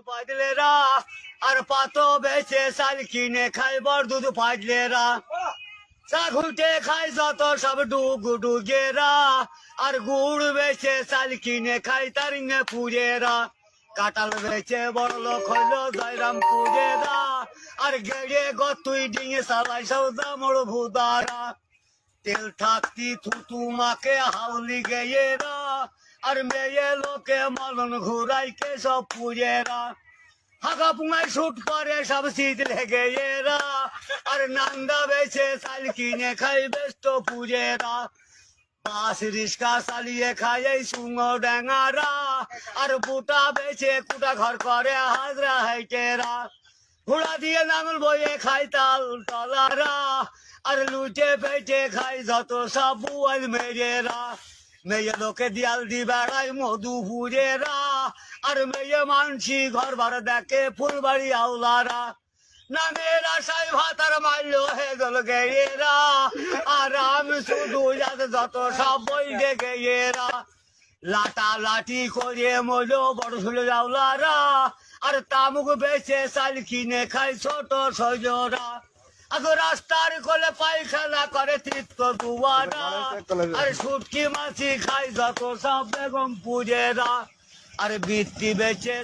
পাইলেরা আর পাতো বেচে চাল কিনে খাই বড় দুধ পাইলেরা চা ঘুটে খাই যত সব ডুগেরা আর গুড় বেচে চাল কিনে খাই তার পুজেরা কাটাল বেচে বড় লোক হইল জয়রাম পুজেরা আর গেড়ে গতুই ডিঙে সালাই সৌদা মোড় ভুদারা তেল থাকতি থুতু মাকে হাউলি গেয়েরা আর মেয়ে লোকে মলন ঘুরাইকে সব পুজেরা হাগা পুঙাই শুট করে সব শীত লেগে এরা আর নান্দা বেছে চাল কিনে খাই বেস্ট পুজেরা বাস রিস্কা চালিয়ে খাই এই সুঙ্গ ডেঙারা আর বুটা বেছে কুটা ঘর করে হাজরা হাইটেরা ঘোড়া দিয়ে নাঙল বইয়ে খাই তাল তলারা আর লুটে পেটে খাই যত সব বুয়াল মেয়েরা মেয়ে লোকে দিয়াল দি বেড়াই মধুপুরেরা আর মেয়ে মানসি ঘর ভাড়া দেখে ফুলবাড়ি আউলারা নামের আশায় ভাতার মারল হে গেল গেয়েরা আর আমি শুধু যাতে যত সব বই ডেকে এরা লাটা লাঠি করে মরল বড় ছিল আউলারা আর তামুক বেচে চাল কিনে খাই ছোট সজরা আগে রাস্তার কোলে পায়খানা করে তৃপ্ত দুয়ারা আর সুটকি মাছি খাই যত সব বেগম পুজেরা আর বৃত্তি বেচে